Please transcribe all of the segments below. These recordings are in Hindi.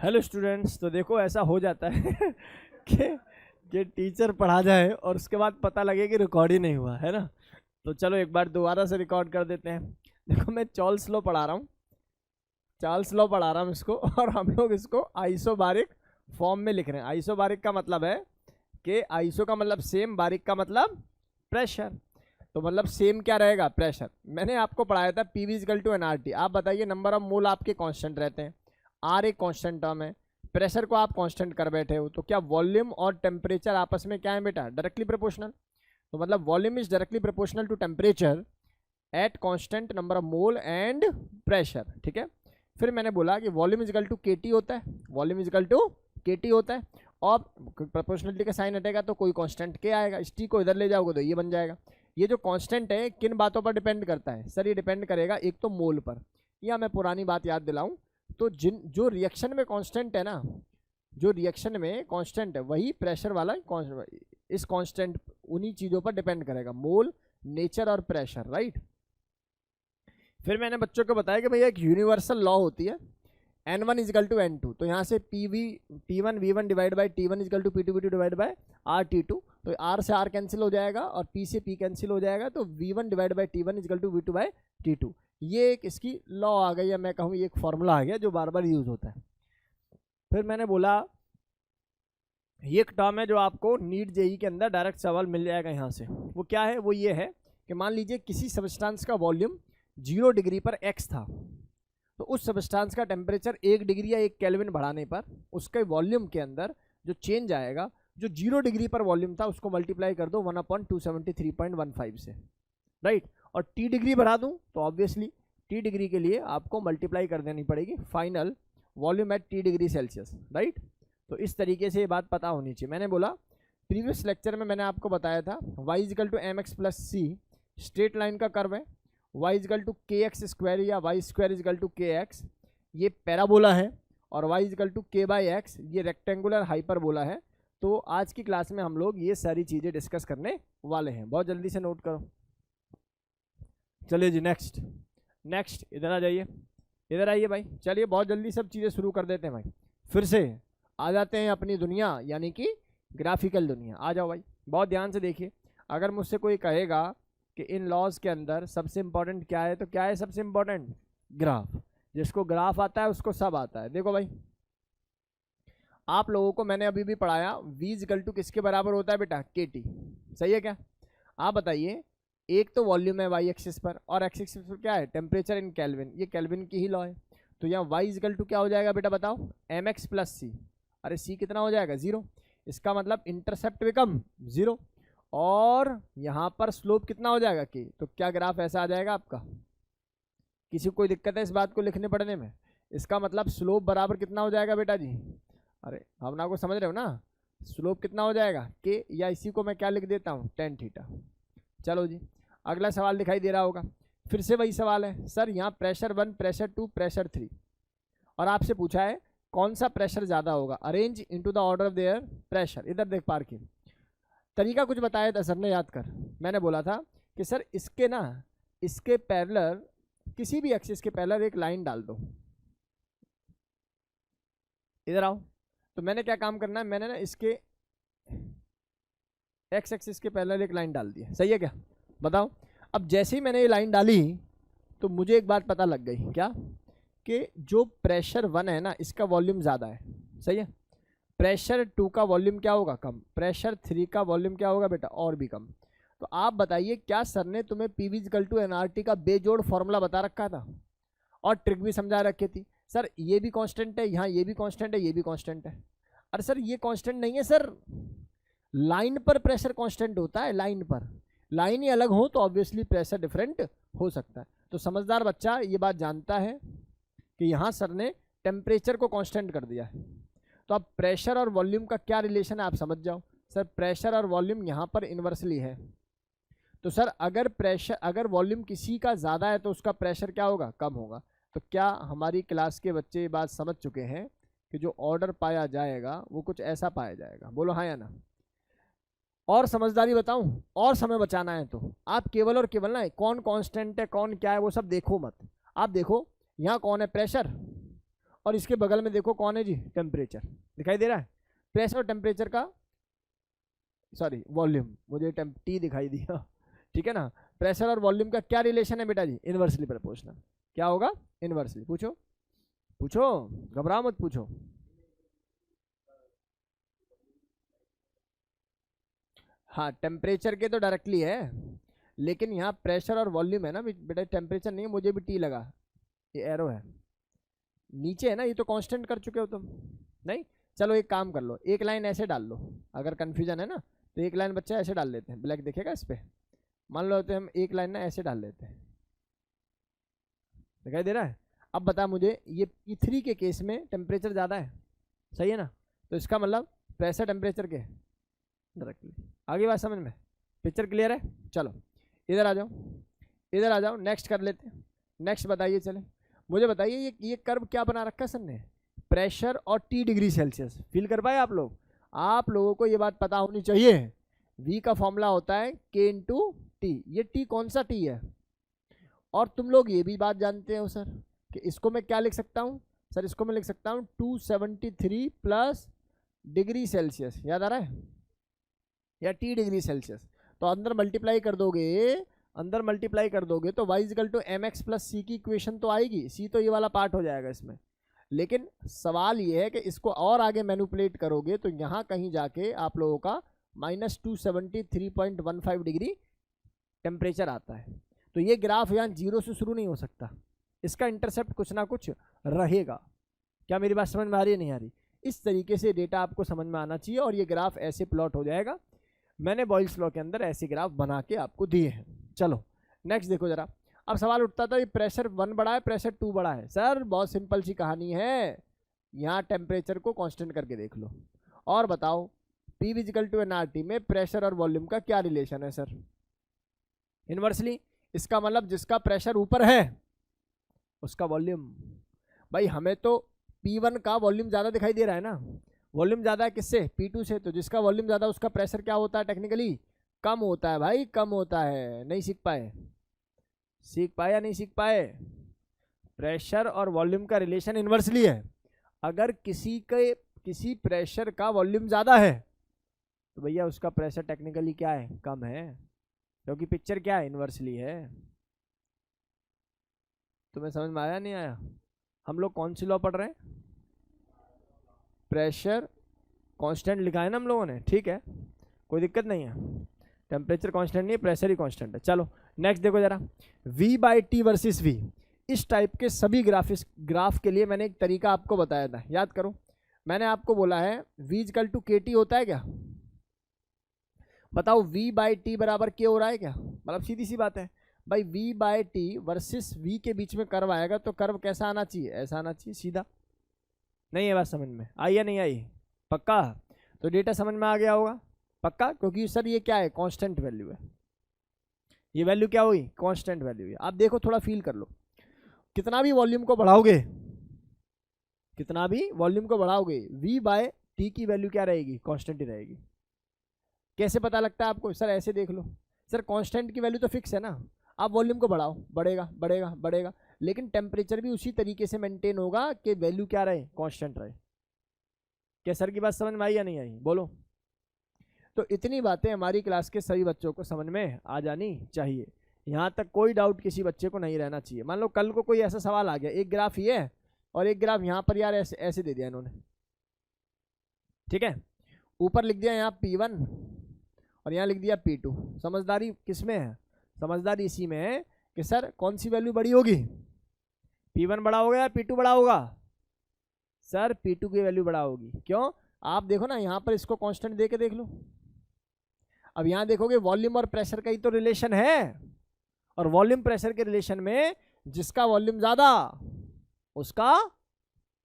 हेलो स्टूडेंट्स, तो देखो ऐसा हो जाता है कि टीचर पढ़ा जाए और उसके बाद पता लगे कि रिकॉर्ड ही नहीं हुआ है ना। तो चलो एक बार दोबारा से रिकॉर्ड कर देते हैं। देखो मैं चार्ल्स लॉ पढ़ा रहा हूँ, इसको और हम लोग इसको आइसोबारिक फॉर्म में लिख रहे हैं। आइसोबारिक का मतलब है कि आइसो का मतलब सेम, बारिक का मतलब प्रेशर। तो मतलब सेम क्या रहेगा? प्रेशर। मैंने आपको पढ़ाया था P V equal to N R T. आप बताइए नंबर ऑफ मोल आपके कांस्टेंट रहते हैं, आर एक कांस्टेंट टर्म है, प्रेशर को आप कांस्टेंट कर बैठे हो, तो क्या वॉल्यूम और टेम्परेचर आपस में क्या है बेटा? Directly proportional. तो मतलब volume is directly proportional to temperature at constant number of mole and pressure. ठीक है, फिर मैंने बोला कि volume equal to K T होता है, volume equal to K T होता है, और प्रोपोर्शनलिटी का साइन हटेगा तो कोई कांस्टेंट के आएगा, इस टी को इधर ले जाओगे तो ये बन जाएगा। ये जो कांस्टेंट है किन बातों पर डिपेंड करता है सर? ये डिपेंड करेगा एक तो मोल पर, या मैं पुरानी बात याद दिलाऊं तो जो रिएक्शन में कांस्टेंट है ना, जो रिएक्शन में कांस्टेंट है वही प्रेशर वाला इस कांस्टेंट उन्हीं चीज़ों पर डिपेंड करेगा, मोल, नेचर और प्रेशर, राइट। फिर मैंने बच्चों को बताया कि भैया एक यूनिवर्सल लॉ होती है N1 इजिकल टू N2, तो यहाँ से T1 V1 divide by T1 equal to P2 V2 divide by RT2, तो R से R कैंसिल हो जाएगा और P से P कैंसिल हो जाएगा, तो V1 divide by T1 equal to V2 by T2। ये एक इसकी लॉ आ गई, या मैं कहूँ ये एक फॉर्मूला आ गया जो बार बार यूज होता है। फिर मैंने बोला ये एक टर्म है जो आपको नीट जेई के अंदर डायरेक्ट सवाल मिल जाएगा यहाँ से। वो क्या है? वो ये है कि मान लीजिए किसी सब्सटेंस का वॉल्यूम 0 डिग्री पर x था, तो उस सब्सटेंस का टेम्परेचर 1 डिग्री या 1 केल्विन बढ़ाने पर उसके वॉल्यूम के अंदर जो चेंज आएगा, जो 0 डिग्री पर वॉल्यूम था उसको मल्टीप्लाई कर दो 1/273.15 से, राइट। और t डिग्री बढ़ा दूं तो ऑब्वियसली t डिग्री के लिए आपको मल्टीप्लाई कर देनी पड़ेगी final volume at t degree Celsius, right. तो इस तरीके से ये बात पता होनी चाहिए। मैंने बोला प्रीवियस लेक्चर में मैंने आपको बताया था y equal to M X plus C straight line का कर्व है, y equal to K X square या Y square equal to K X ये पैराबोला है, और y equal to K by X ये रेक्टेंगुलर हाइपरबोला है। तो आज की क्लास में हम लोग ये सारी चीज़ें डिस्कस करने वाले हैं, बहुत जल्दी से नोट करो। चलिए जी नेक्स्ट इधर आ जाइए, इधर आइए भाई। चलिए बहुत जल्दी सब चीज़ें शुरू कर देते हैं भाई। फिर से आ जाते हैं अपनी दुनिया यानी कि ग्राफिकल दुनिया। आ जाओ भाई, बहुत ध्यान से देखिए। अगर मुझसे कोई कहेगा कि इन लॉज के अंदर सबसे इंपॉर्टेंट क्या है, तो क्या है सबसे इंपॉर्टेंट? ग्राफ। जिसको ग्राफ आता है उसको सब आता है। देखो भाई, आप लोगों को मैंने अभी भी पढ़ाया v इजिकल टू किसके बराबर होता है बेटा? KT। सही है क्या? आप बताइए, एक तो वॉल्यूम है y एक्सिस पर और x एक्सिस पर क्या है? Temperature in kelvin. ये केल्विन की ही लॉ है। तो यहाँ y इजिकल टू क्या हो जाएगा बेटा बताओ? mx प्लस सी। अरे c कितना हो जाएगा? 0। इसका मतलब इंटरसेप्ट बिकम 0, और यहाँ पर स्लोप कितना हो जाएगा k। तो क्या ग्राफ ऐसा आ जाएगा आपका? किसी को कोई दिक्कत है इस बात को लिखने पढ़ने में? इसका मतलब स्लोप बराबर कितना हो जाएगा बेटा जी? अरे भावना को समझ रहे हो ना? स्लोप कितना हो जाएगा k, या इसी को मैं क्या लिख देता हूँ? tan theta. चलो जी, अगला सवाल दिखाई दे रहा होगा। फिर से वही सवाल है सर, यहाँ प्रेशर 1, प्रेशर 2, प्रेशर 3, और आपसे पूछा है कौन सा प्रेशर ज़्यादा होगा? Arrange into the order of their pressure. इधर देख पार की तरीका कुछ बताया था सर ने, याद कर। मैंने बोला था कि सर इसके पैरेलल, किसी भी एक्सिस के पैरेलल एक लाइन डाल दो। इधर आओ। तो मैंने क्या काम करना है, मैंने ना इसके एक्स एक्सिस के पैरेलल एक लाइन डाल दी है। सही है क्या? बताओ। अब जैसे ही मैंने ये लाइन डाली तो मुझे एक बात पता लग गई, क्या? कि जो प्रेशर 1 है ना, इसका वॉल्यूम ज़्यादा है। सही है। प्रेशर 2 का वॉल्यूम क्या होगा? कम। प्रेशर 3 का वॉल्यूम क्या होगा बेटा? और भी कम। तो आप बताइए, क्या सर ने तुम्हें P V equal to NRT का बेजोड़ फॉर्मूला बता रखा था और ट्रिक भी समझा रखी थी? सर ये भी कांस्टेंट है, यहाँ ये भी कांस्टेंट है, ये भी कांस्टेंट है। अरे सर ये कांस्टेंट नहीं है सर, लाइन पर प्रेशर कांस्टेंट होता है। लाइन पर, लाइन ही अलग हो तो ऑब्वियसली प्रेशर डिफरेंट हो सकता है। तो समझदार बच्चा ये बात जानता है कि यहाँ सर ने टेम्परेचर को कांस्टेंट कर दिया है। तो अब प्रेशर और वॉल्यूम का क्या रिलेशन है आप समझ जाओ। सर प्रेशर और वॉल्यूम यहाँ पर इन्वर्सली है। तो सर अगर वॉल्यूम किसी का ज़्यादा है तो उसका प्रेशर क्या होगा? कम होगा। तो क्या हमारी क्लास के बच्चे ये बात समझ चुके हैं कि जो ऑर्डर पाया जाएगा वो कुछ ऐसा पाया जाएगा? बोलो हाँ या ना। और समझदारी बताऊं, और समय बचाना है तो आप केवल और केवल ना कौन कांस्टेंट है कौन क्या है वो सब देखो मत। आप देखो यहाँ कौन है? प्रेशर, और इसके बगल में देखो कौन है जी, टेम्परेचर दिखाई दे रहा है। प्रेशर और टेम्परेचर का, सॉरी वॉल्यूम, मुझे टी दिखाई दिया, ठीक है ना। प्रेशर और वॉल्यूम का क्या रिलेशन है बेटा जी, इनवर्सली प्रोपोर्शनल। क्या होगा, इनवर्सली। पूछो पूछो, घबराओ मत, पूछो। हाँ, टेम्परेचर के तो डायरेक्टली है, लेकिन यहाँ प्रेशर और वॉल्यूम है ना बेटा, टेम्परेचर नहीं है, मुझे भी टी लगा, ये एरो है नीचे है ना, ये तो कांस्टेंट कर चुके हो तुम। नहीं, चलो एक काम कर लो, एक लाइन ऐसे डाल लो, अगर कंफ्यूजन है ना तो एक लाइन बच्चा ऐसे डाल लेते हैं, ब्लैक दिखेगा इस पे। मान लो तो हम एक लाइन ना ऐसे डाल लेते हैं, दिखाई दे रहा है। अब बता मुझे, ये P3 के केस में टेम्परेचर ज़्यादा है, सही है ना, तो इसका मतलब प्रेशर टेम्परेचर के डायरेक्टली। आगे बात समझ में, पिक्चर क्लियर है। चलो इधर आ जाओ, इधर आ जाओ, नेक्स्ट कर लेते हैं। नेक्स्ट बताइए, चले मुझे बताइए, ये कर्व क्या बना रखा है सर ने, प्रेशर और T डिग्री सेल्सियस। फील कर पाए आप लोग? आप लोगों को ये बात पता होनी चाहिए, V का फॉर्मूला होता है K इंटू टी। ये T कौन सा T है? और तुम लोग ये भी बात जानते हो सर कि इसको मैं क्या लिख सकता हूँ सर, इसको मैं लिख सकता हूँ 273 प्लस डिग्री सेल्सियस, याद आ रहा है, या T डिग्री सेल्सियस। तो अंदर मल्टीप्लाई कर दोगे, अंदर मल्टीप्लाई कर दोगे तो y equal to M X plus C की इक्वेशन तो आएगी, सी तो ये वाला पार्ट हो जाएगा इसमें। लेकिन सवाल ये है कि इसको और आगे मैनिपुलेट करोगे तो यहाँ कहीं जाके आप लोगों का -273.15 डिग्री टेम्परेचर आता है। तो ये ग्राफ यहाँ 0 से शुरू नहीं हो सकता, इसका इंटरसेप्ट कुछ ना कुछ रहेगा। क्या मेरी बात समझ में आ रही है, नहीं आ रही? इस तरीके से डेटा आपको समझ में आना चाहिए और ये ग्राफ ऐसे प्लॉट हो जाएगा। मैंने बॉयल्स लॉ के अंदर ऐसे ग्राफ बना के आपको दिए हैं। चलो नेक्स्ट देखो जरा। अब सवाल उठता था, ये प्रेशर 1 बड़ा है, प्रेशर 2 बड़ा है। सर बहुत सिंपल सी कहानी है, यहाँ टेम्परेचर को कांस्टेंट करके देख लो और बताओ P इक्वल टू nRT में प्रेशर और वॉल्यूम का क्या रिलेशन है सर? इनवर्सली। इसका मतलब जिसका प्रेशर ऊपर है उसका वॉल्यूम। भाई हमें तो P1 का वॉल्यूम ज़्यादा दिखाई दे रहा है ना, वॉल्यूम ज़्यादा है किससे, P2 से, तो जिसका वॉल्यूम ज़्यादा उसका प्रेशर क्या होता है, टेक्निकली कम होता है भाई, कम होता है। नहीं सीख पाए? सीख पाए या नहीं सीख पाए? प्रेशर और वॉल्यूम का रिलेशन इनवर्सली है। अगर किसी प्रेशर का वॉल्यूम ज़्यादा है तो भैया उसका प्रेशर टेक्निकली क्या है, कम है, क्योंकि पिक्चर क्या है, इनवर्सली है। तुम्हें समझ में आया नहीं आया? हम लोग कौन सी लॉ पढ़ रहे हैं? प्रेशर कांस्टेंट लिखा है ना हम लोगों ने, ठीक है, कोई दिक्कत नहीं है। टेम्परेचर कांस्टेंट नहीं है, प्रेशर ही कांस्टेंट है। चलो नेक्स्ट देखो जरा, V/T वर्सेस V। इस टाइप के सभी ग्राफ के लिए मैंने एक तरीका आपको बताया था, याद करो। मैंने आपको बोला है V इक्वल टू KT होता है क्या? बताओ V/T बराबर K हो रहा है क्या? मतलब सीधी सी बात है भाई, V/T वर्सेस V के बीच में कर्व आएगा तो कर्व कैसा आना चाहिए, ऐसा आना चाहिए, सीधा। नहीं है बात समझ में आई या नहीं आई? पक्का? तो डेटा समझ में आ गया होगा पक्का, क्योंकि सर ये क्या है, कांस्टेंट वैल्यू है। ये वैल्यू क्या हुई, कांस्टेंट वैल्यू है। आप देखो, थोड़ा फील कर लो, कितना भी वॉल्यूम को बढ़ाओगे, कितना भी वॉल्यूम को बढ़ाओगे, V/T की वैल्यू क्या रहेगी, कांस्टेंट ही रहेगी। कैसे पता लगता है आपको? सर ऐसे देख लो, सर कांस्टेंट की वैल्यू तो फिक्स है ना, आप वॉल्यूम को बढ़ाओ, बढ़ेगा बढ़ेगा बढ़ेगा, लेकिन टेम्परेचर भी उसी तरीके से मेंटेन होगा कि वैल्यू क्या रहे, कांस्टेंट रहे। क्या सर की बात समझ में आई या नहीं आई, बोलो। तो इतनी बातें हमारी क्लास के सभी बच्चों को समझ में आ जानी चाहिए, यहाँ तक कोई डाउट किसी बच्चे को नहीं रहना चाहिए। मान लो कल को कोई ऐसा सवाल आ गया, एक ग्राफ ये है और एक ग्राफ यहाँ पर यार ऐसे ऐसे दे दिया इन्होंने, ठीक है, ऊपर लिख दिया यहाँ P1 और यहाँ लिख दिया P2। समझदारी किस में है? समझदारी इसी में है कि सर कौन सी वैल्यू बड़ी होगी, P1 बड़ा होगा या P2 बड़ा होगा? सर P2 की वैल्यू बड़ा होगी। क्यों? आप देखो ना, यहाँ पर इसको कांस्टेंट दे के देख लो। अब यहाँ देखोगे वॉल्यूम और प्रेशर का ही तो रिलेशन है, और वॉल्यूम प्रेशर के रिलेशन में जिसका वॉल्यूम ज्यादा उसका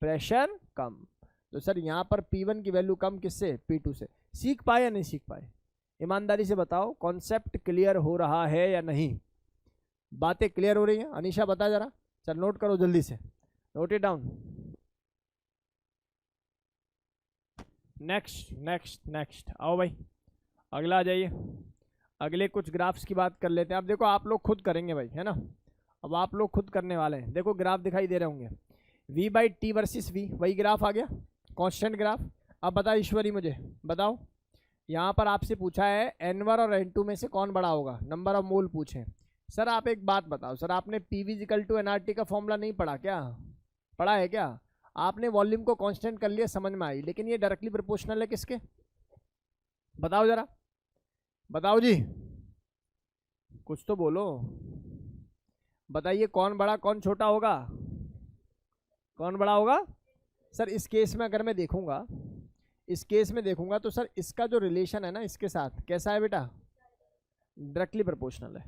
प्रेशर कम। तो सर यहाँ पर P1 की वैल्यू कम किससे, P2 से। सीख पाए या नहीं सीख पाए? ईमानदारी से बताओ, कॉन्सेप्ट क्लियर हो रहा है या नहीं? बातें क्लियर हो रही हैं? अनीशा बता जरा, चल नोट करो जल्दी से, note it down. Next next next, आओ भाई अगला आ जाइए। अगले कुछ ग्राफ्स की बात कर लेते हैं। अब देखो आप लोग खुद करेंगे भाई, है ना, अब आप लोग खुद करने वाले हैं। देखो ग्राफ दिखाई दे रहे होंगे, v by T versus v, वही ग्राफ आ गया, कांस्टेंट ग्राफ। अब बता ईश्वरी, मुझे बताओ, यहाँ पर आपसे पूछा है n1 और n2 में से कौन बड़ा होगा, नंबर ऑफ मोल पूछे। सर आप एक बात बताओ, सर आपने PV इक्वल टू nRT का फॉर्मूला नहीं पढ़ा क्या? पढ़ा है क्या? आपने वॉल्यूम को कांस्टेंट कर लिया, समझ में आई, लेकिन ये डायरेक्टली प्रोपोर्शनल है किसके? बताओ जरा, बताओ जी, कुछ तो बोलो, बताइए कौन बड़ा कौन छोटा होगा, कौन बड़ा होगा? सर इस केस में अगर मैं देखूंगा, इस केस में देखूंगा तो सर इसका जो रिलेशन है ना इसके साथ कैसा है बेटा? डायरेक्टली प्रोपोर्शनल है।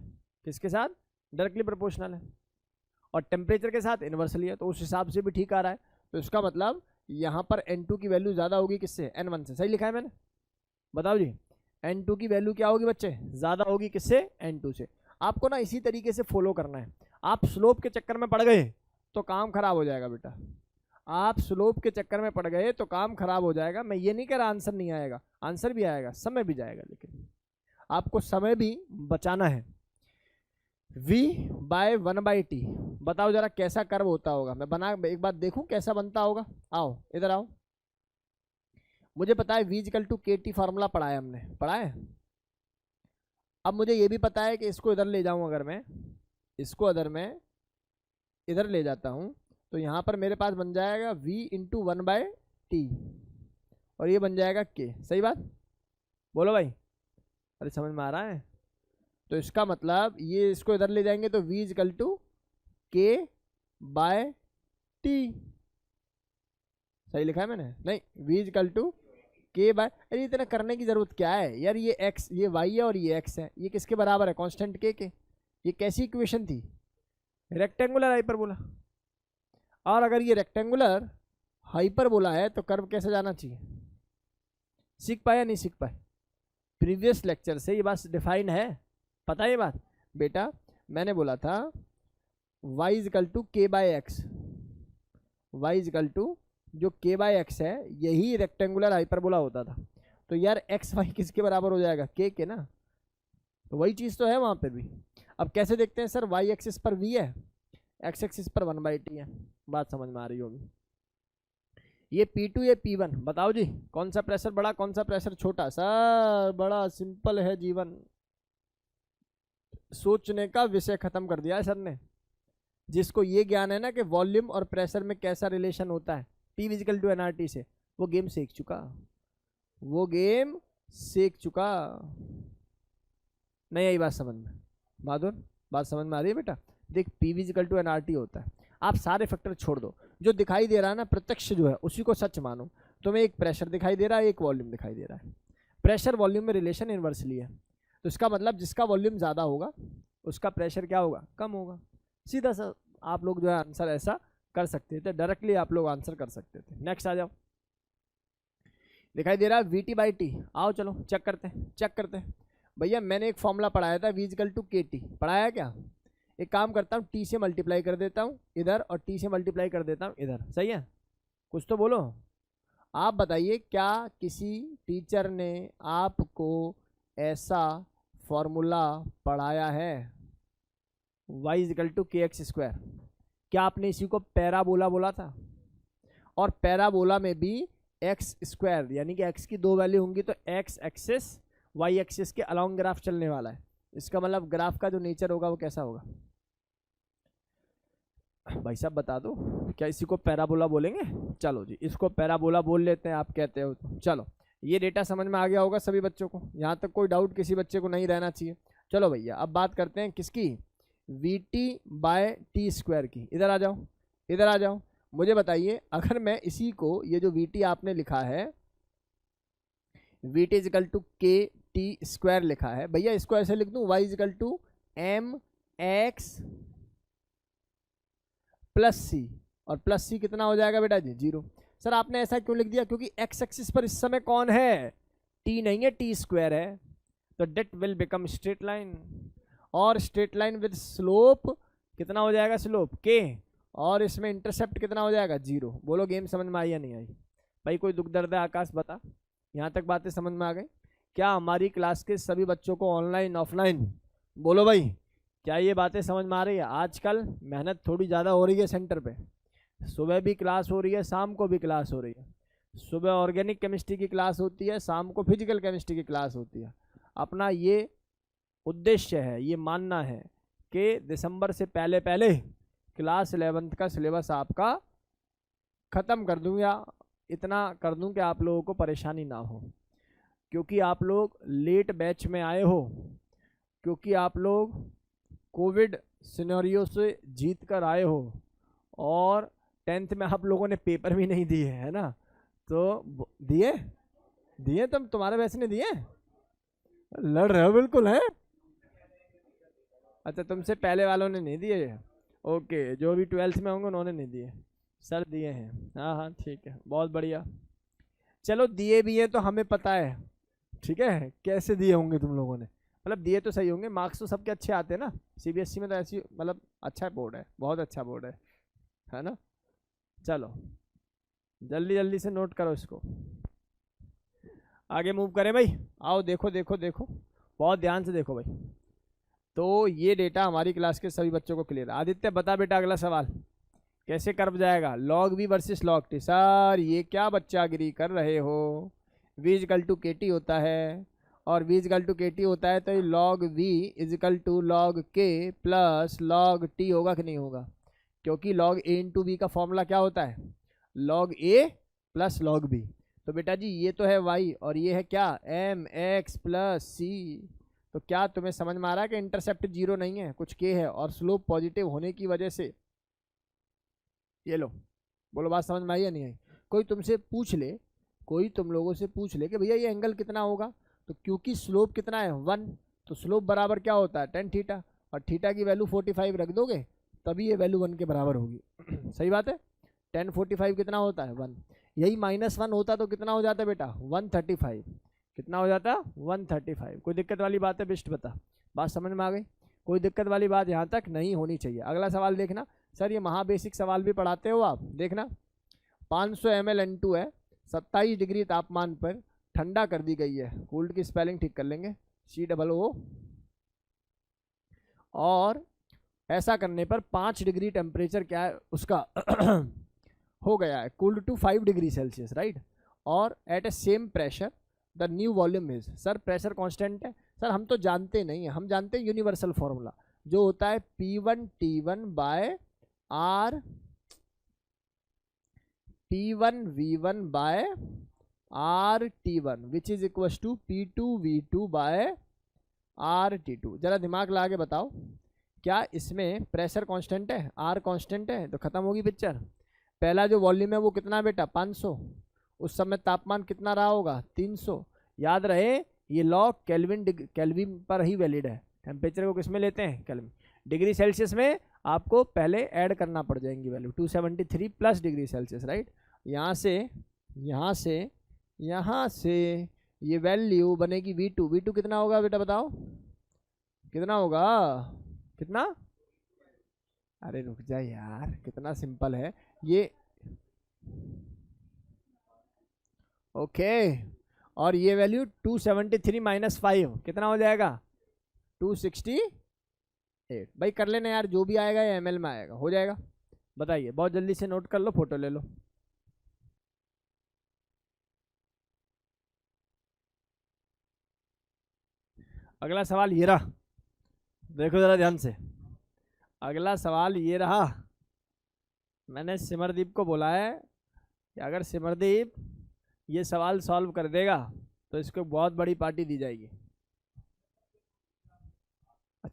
किसके साथ? डायरेक्टली प्रोपोर्शनल है। और टेम्परेचर के साथ इन्वर्सली है, तो उस हिसाब से भी ठीक आ रहा है। तो इसका मतलब यहाँ पर N2 की वैल्यू ज़्यादा होगी किससे? N1 से। सही लिखा है मैंने? बताओ जी, N2 की वैल्यू क्या होगी बच्चे? ज़्यादा होगी किससे? N2 से। आपको ना इसी तरीके से फॉलो करना है। आप स्लोप के चक्कर में पड़ गए तो काम खराब हो जाएगा बेटा। आप स्लोप के चक्कर में पड़ गए तो काम खराब हो जाएगा। मैं ये नहीं कह रहा आंसर नहीं आएगा, आंसर भी आएगा, समय भी जाएगा, लेकिन आपको समय भी बचाना है। v बाय 1/t, बताओ जरा कैसा कर्व होता होगा? मैं बना एक बार देखूं कैसा बनता होगा। आओ इधर आओ, मुझे पता है v equal to KT formula पढ़ा है हमने, पढ़ा है। अब मुझे ये भी पता है कि इसको इधर ले जाऊं, अगर मैं इसको अगर मैं इधर ले जाता हूं तो यहाँ पर मेरे पास बन जाएगा v इंटू 1/t और ये बन जाएगा k। सही बात बोलो भाई, अरे समझ में आ रहा है? तो इसका मतलब ये इसको इधर ले जाएंगे तो v इक्वल टू k/t। सही लिखा है मैंने? नहीं, v इक्वल टू k/, अरे इतना करने की जरूरत क्या है यार? ये x, ये y है और ये x है, ये किसके बराबर है? कांस्टेंट k के। ये कैसी इक्वेशन थी? Rectangular hyperbola. और अगर ये रेक्टेंगुलर हाइपरबोला है तो कर्व कैसे जाना चाहिए? सीख पाए या नहीं सीख पाए? प्रीवियस लेक्चर से ये बात डिफाइन है, पता है ये बात? बेटा मैंने बोला था y equal to k/x, y equal to जो k/x है यही रेक्टेंगुलर हाइपरबोला होता था। तो यार x y किसके बराबर हो जाएगा? k के ना। तो वही चीज़ तो है वहाँ पे भी। अब कैसे देखते हैं सर? y एक्सिस पर v है, x एक्सिस पर 1/t है। बात समझ में आ रही होगी। ये P2 ये P1, बताओ जी कौन सा प्रेशर बड़ा कौन सा प्रेशर छोटा? सर बड़ा सिंपल है जीवन, सोचने का विषय खत्म कर दिया है सर ने। जिसको ये ज्ञान है ना कि वॉल्यूम और प्रेशर में कैसा रिलेशन होता है P इक्वल टू nRT से, वो गेम सीख चुका, वो गेम सीख चुका। नहीं आई बात समझ में? बहादुर बात समझ में आ रही है बेटा? देख P इक्वल टू nRT होता है। आप सारे फैक्टर छोड़ दो, जो दिखाई दे रहा है ना प्रत्यक्ष जो है उसी को सच मानो। तुम्हें एक प्रेशर दिखाई दे रहा है, एक वॉल्यूम दिखाई दे रहा है। प्रेशर वॉल्यूम में रिलेशन इन्वर्सली है, तो इसका मतलब जिसका वॉल्यूम ज़्यादा होगा उसका प्रेशर क्या होगा? कम होगा। सीधा सा आप लोग जो है आंसर ऐसा कर सकते थे, डायरेक्टली आप लोग आंसर कर सकते थे। नेक्स्ट आ जाओ, दिखाई दे रहा है VT/T। आओ चलो चेक करते हैं, चेक करते हैं। भैया मैंने एक फॉर्मूला पढ़ाया था v इक्वल टू KT, पढ़ाया क्या? एक काम करता हूँ t से मल्टीप्लाई कर देता हूँ इधर और t से मल्टीप्लाई कर देता हूँ इधर। सही है? कुछ तो बोलो। आप बताइए क्या किसी टीचर ने आपको ऐसा फॉर्मूला पढ़ाया है y इक्वल टू kx²? क्या आपने इसी को पैराबोला बोला था? और पैराबोला में भी x² यानी कि x की दो वैल्यू होंगी तो x एक्सिस y एक्सिस के अलोंग ग्राफ चलने वाला है। इसका मतलब ग्राफ का जो नेचर होगा वो कैसा होगा? भाई साहब बता दो, क्या इसी को पैराबोला बोलेंगे? चलो जी इसको पैराबोला बोल लेते हैं, आप कहते हो तो। चलो ये डेटा समझ में आ गया होगा सभी बच्चों को, यहाँ तक कोई डाउट किसी बच्चे को नहीं रहना चाहिए। चलो भैया अब बात करते हैं किसकी? VT/T² की। इधर आ जाओ, इधर आ जाओ। मुझे बताइए अगर मैं इसी को, ये जो VT आपने लिखा है VT इक्वल टू KT² लिखा है, भैया इसको ऐसे लिख दूं y equal to mx plus C, और प्लस सी कितना हो जाएगा बेटा जी? 0। सर आपने ऐसा क्यों लिख दिया? क्योंकि x एक्सिस पर इस समय कौन है? t नहीं है, T² है। तो that will become straight line, और स्ट्रेट लाइन विद स्लोप कितना हो जाएगा? स्लोप k, और इसमें इंटरसेप्ट कितना हो जाएगा? 0। बोलो गेम समझ में आई या नहीं आई? भाई कोई दुख दर्द है आकाश बता, यहाँ तक बातें समझ में आ गई? क्या हमारी क्लास के सभी बच्चों को ऑनलाइन ऑफलाइन, बोलो भाई क्या ये बातें समझ में आ रही है? आजकल मेहनत थोड़ी ज़्यादा हो रही है सेंटर पे, सुबह भी क्लास हो रही है, शाम को भी क्लास हो रही है। सुबह ऑर्गेनिक केमिस्ट्री की क्लास होती है, शाम को फिजिकल केमिस्ट्री की क्लास होती है। अपना ये उद्देश्य है, ये मानना है कि दिसंबर से पहले पहले क्लास 11th का सिलेबस आपका ख़त्म कर दूँ, या इतना कर दूँ कि आप लोगों को परेशानी ना हो, क्योंकि आप लोग लेट बैच में आए हो, क्योंकि आप लोग कोविड सिनेरियो से जीत कर आए हो, और 10th में आप लोगों ने पेपर भी नहीं दिए है ना। तो दिए दिए तुम्हारे वैसे नहीं दिए, लड़ रहे हो बिल्कुल है। अच्छा, तुमसे पहले वालों ने नहीं दिए, ओके, जो भी 12th में होंगे उन्होंने नहीं दिए, सर दिए हैं। हाँ हाँ ठीक है, बहुत बढ़िया। चलो दिए भी हैं तो हमें पता है, ठीक है, कैसे दिए होंगे तुम लोगों ने, मतलब दिए तो सही होंगे, मार्क्स तो सबके अच्छे आते हैं ना। सीबीएसई में तो ऐसी मतलब अच्छा बोर्ड है, बहुत अच्छा बोर्ड है ना। चलो जल्दी जल्दी से नोट करो इसको, आगे मूव करें भाई। आओ देखो देखो देखो, बहुत ध्यान से देखो भाई। तो ये डेटा हमारी क्लास के सभी बच्चों को क्लियर है। आदित्य बता बेटा अगला सवाल कैसे कर्व जाएगा, log V versus log T. Sir ये क्या बच्चा गिरी कर रहे हो, V equal to K T होता है, और V equal to K T होता है तो log V equal to log K plus log T होगा कि नहीं होगा, क्योंकि लॉग ए इंटू बी का फॉर्मूला क्या होता है, log A plus log B. तो बेटा जी ये तो है वाई, और ये है क्या, एम एक्स प्लस सी। तो क्या तुम्हें समझ में आ रहा है कि इंटरसेप्ट जीरो नहीं है, कुछ के है, और स्लोप पॉजिटिव होने की वजह से, ये लो, बोलो बात समझ में आई या नहीं आई। कोई तुमसे पूछ ले, कोई तुम लोगों से पूछ ले कि भैया ये एंगल कितना होगा, तो क्योंकि स्लोप कितना है 1, तो स्लोप बराबर क्या होता है tan थीटा, और थीटा की वैल्यू 45 रख दोगे तभी ये वैल्यू 1 के बराबर होगी। सही बात है, tan 45 कितना होता है 1, यही -1 होता तो कितना हो जाता बेटा 135, कितना हो जाता 135। कोई दिक्कत वाली बात है बिस्ट, बता, बात समझ में आ गई, कोई दिक्कत वाली बात यहाँ तक नहीं होनी चाहिए। अगला सवाल देखना, सर ये महाबेसिक सवाल भी पढ़ाते हो आप, देखना 500 ml N2 है, 27 डिग्री तापमान पर ठंडा कर दी गई है, कूल्ड की स्पेलिंग ठीक कर लेंगे COO, और ऐसा करने पर 5 डिग्री टेम्परेचर क्या है उसका हो गया है, cooled to 5 degree Celsius right, और at a same pressure the new volume is. Sir pressure constant है, सर हम तो जानते नहीं है, हम जानते हैं यूनिवर्सल फॉर्मूला जो होता है P1 T1 by R P1 V1 by R T1 which is equal to P2 V2 by R T2। जरा दिमाग लगा के बताओ, क्या इसमें प्रेशर कांस्टेंट है, R कांस्टेंट है, तो खत्म होगी पिक्चर। पहला जो वॉल्यूम है वो कितना बेटा 500, उस समय तापमान कितना रहा होगा 300। याद रहे ये लॉ केल्विन पर ही वैलिड है, टेम्परेचर को किसमें लेते हैं केल्विन, डिग्री सेल्सियस में आपको पहले ऐड करना पड़ जाएंगी value 273 plus degree Celsius right. यहाँ से यहाँ से यहाँ से ये वैल्यू बनेगी V2, V2 कितना होगा बेटा बताओ, कितना होगा, कितना, अरे रुक जा यार, कितना सिंपल है ये, ओके, और ये वैल्यू 273 माइनस 5 कितना हो जाएगा 268। भाई कर लेना यार, जो भी आएगा ये ml में आएगा, हो जाएगा। बताइए बहुत जल्दी से नोट कर लो, फोटो ले लो। अगला सवाल ये रहा, देखो जरा ध्यान से, अगला सवाल ये रहा। मैंने सिमरदीप को बोला है कि अगर सिमरदीप ये सवाल सॉल्व कर देगा तो इसको बहुत बड़ी पार्टी दी जाएगी।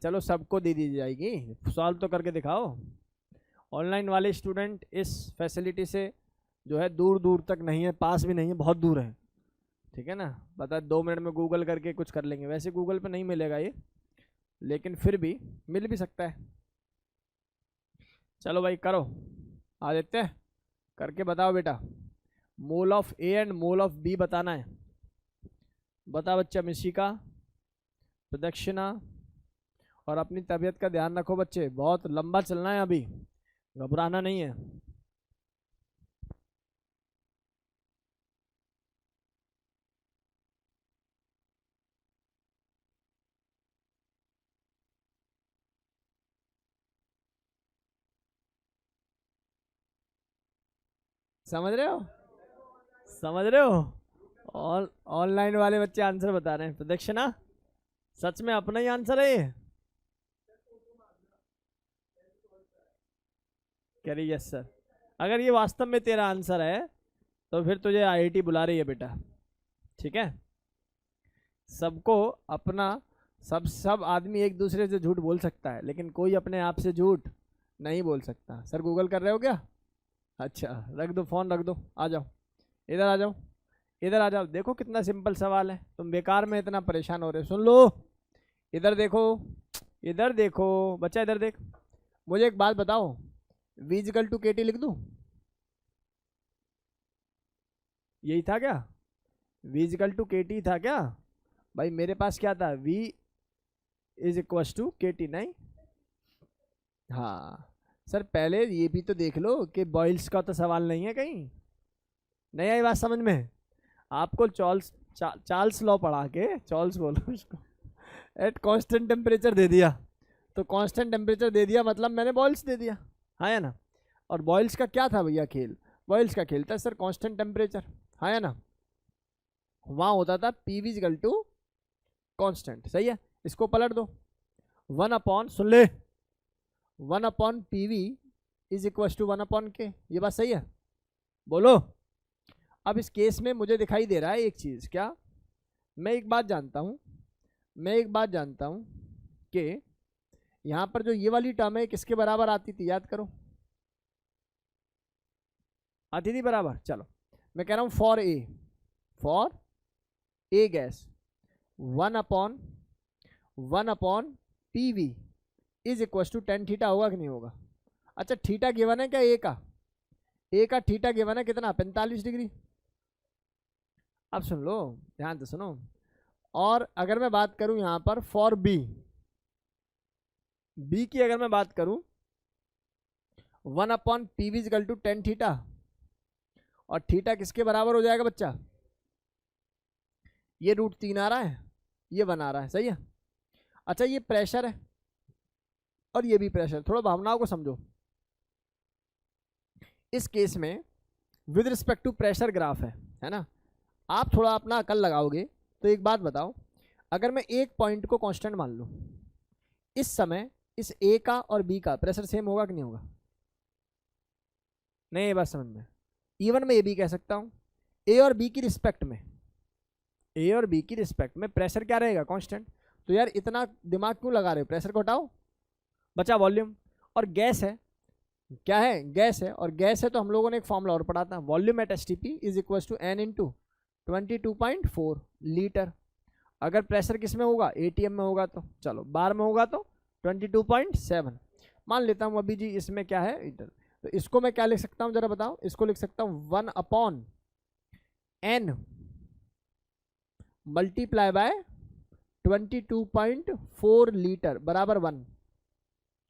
चलो सबको दे दी जाएगी, सॉल्व तो करके दिखाओ। ऑनलाइन वाले स्टूडेंट इस फैसिलिटी से जो है दूर दूर तक नहीं है, पास भी नहीं है, बहुत दूर है, ठीक है ना। पता है 2 मिनट में गूगल करके कुछ कर लेंगे, वैसे गूगल पे नहीं मिलेगा ये, लेकिन फिर भी मिल भी सकता है। चलो भाई करो, आदित्य करके बताओ बेटा, mole of A and mole of B बताना है। बता बच्चा, मिशिका, प्रदक्षिणा, और अपनी तबीयत का ध्यान रखो बच्चे, बहुत लंबा चलना है अभी, घबराना नहीं है। समझ रहे हो, समझ रहे हो? ऑनलाइन वाले बच्चे आंसर बता रहे हैं। प्रदक्षिणा सच में अपना ही आंसर है ये? कह रही यस सर। अगर ये वास्तव में तेरा आंसर है तो फिर तुझे आईआईटी बुला रही है बेटा, ठीक है? सबको अपना, सब आदमी एक दूसरे से झूठ बोल सकता है, लेकिन कोई अपने आप से झूठ नहीं बोल सकता। सर गूगल कर रहे हो क्या? अच्छा रख दो फोन, रख दो, आ जाओ इधर, आ जाओ इधर, आ जाओ। देखो कितना सिंपल सवाल है, तुम बेकार में इतना परेशान हो रहे हो। सुन लो, इधर देखो, इधर देखो बच्चा, इधर देख। मुझे एक बात बताओ, V इक्वल टू KT लिख दूं? यही था क्या? V इक्वल टू KT था क्या? भाई मेरे पास क्या था? V is equal to KT, नहीं? हाँ सर, पहले ये भी तो देख लो कि बॉयल्स का तो सवाल नहीं है कहीं। नहीं आई बात समझ में? आपको चार्ल्स लॉ पढ़ा के, चार्ल्स बोलो उसको, एट कांस्टेंट टेम्परेचर दे दिया, तो कांस्टेंट टेम्परेचर दे दिया मतलब मैंने बॉयल्स दे दिया, हाँ या ना? और बॉयल्स का क्या था भैया खेल? बॉयल्स का खेल था सर कांस्टेंट टेम्परेचर, हाँ या ना? वहाँ होता था PV इक्वल टू कांस्टेंट, सही है? इसको पलट दो, 1 अपॉन, सुन ले, 1 upon PV is equal to 1 upon K। ये बात सही है? बोलो। अब इस केस में मुझे दिखाई दे रहा है एक चीज़, क्या? मैं एक बात जानता हूँ कि यहाँ पर जो ये वाली टर्म है किसके बराबर आती थी, याद करो। आती थी बराबर? चलो मैं कह रहा हूँ for a gas 1 upon PV is equal to tan theta, होगा कि नहीं होगा? अच्छा थीटा गिवन है क्या? ए का थीटा गिवन है कितना? 45 डिग्री। अब सुन लो, ध्यान से सुनो। और अगर मैं बात करूं यहाँ पर फॉर बी की, अगर मैं बात करूं 1 upon PV equal to tan theta, और थीटा किसके बराबर हो जाएगा बच्चा? ये √3 आ रहा है, ये 1 आ रहा है, सही है? अच्छा ये प्रेशर है और ये भी प्रेशर, थोड़ा भावनाओं को समझो। इस केस में with respect to pressure graph है ना? आप थोड़ा अपना अकल लगाओगे तो एक बात बताओ, अगर मैं एक पॉइंट को कांस्टेंट मान लूं, इस समय इस A का और B का प्रेशर सेम होगा कि नहीं होगा? नहीं, ये बात समझ में? इवन मैं ये भी कह सकता हूं, A और B की रिस्पेक्ट में प्रेशर क्या रहेगा? कांस्टेंट। तो यार इतना दिमाग क्यों लगा रहे हो? प्रेशर को हटाओ, बचा वॉल्यूम। और गैस है, क्या है? गैस है, और गैस है तो हम लोगों ने एक फॉर्मूला और पढ़ा था, volume at STP is equal to N into 22.4 litre. अगर प्रेशर किस में होगा? ATM में होगा, तो चलो बार में होगा तो 22.7 मान लेता हूँ। अभी जी इसमें क्या है? लीटर। तो इसको मैं क्या लिख सकता हूँ जरा बताओ? इसको लिख सकता हूँ 1 upon N multiply by 22.4 litre बराबर 1।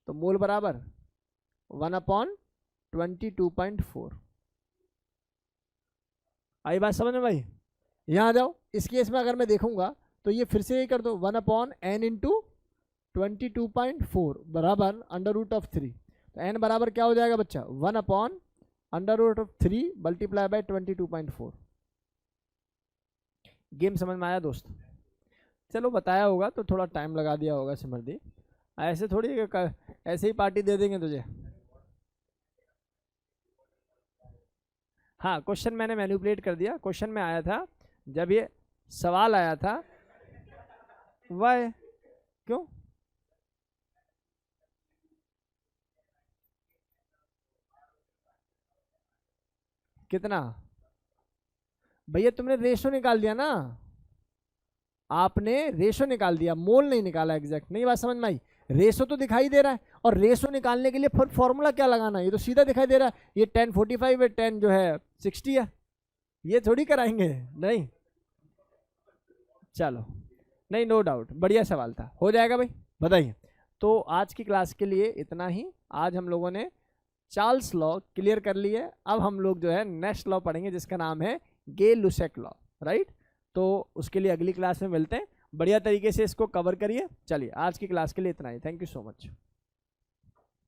तो मोल बराबर 1 अपॉन 22.4। आई बात समझ में भाई? यहाँ आ जाओ, इस केस में अगर मैं देखूंगा तो ये फिर से ये कर दो, 1 अपॉन N इंटू 22.4 बराबर √3। तो N बराबर क्या हो जाएगा बच्चा? 1 अपॉन √3 मल्टीप्लाई बाय 22.4। गेम समझ में आया दोस्त? चलो बताया होगा तो थोड़ा टाइम लगा दिया होगा सिमरदी, ऐसे थोड़ी ऐसे ही पार्टी दे देंगे तुझे। हाँ क्वेश्चन मैंने मैनिपुलेट कर दिया। क्वेश्चन में आया था, जब ये सवाल आया था, वाई, क्यों? कितना? भैया तुमने रेशो निकाल दिया ना, आपने रेशो निकाल दिया, मोल नहीं निकाला एग्जैक्ट। नहीं बात समझ में आई? रेशो तो दिखाई दे रहा है, और रेशो निकालने के लिए फिर फॉर्मूला क्या लगाना है? ये तो सीधा दिखाई दे रहा है, ये 1045 है, 10 जो है 60 है, ये थोड़ी कराएंगे। नहीं चलो, नहीं नो डाउट, बढ़िया सवाल था, हो जाएगा भाई, बताइए। तो आज की क्लास के लिए इतना ही। आज हम लोगों ने चार्ल्स लॉ क्लियर कर लिए। अब हम लोग जो है नेक्स्ट लॉ पढ़ेंगे जिसका नाम है गे-लुसेक लॉ, राइट? तो उसके लिए अगली क्लास में मिलते हैं। बढ़िया तरीके से इसको कवर करिए। चलिए आज की क्लास के लिए इतना ही। Thank you so much.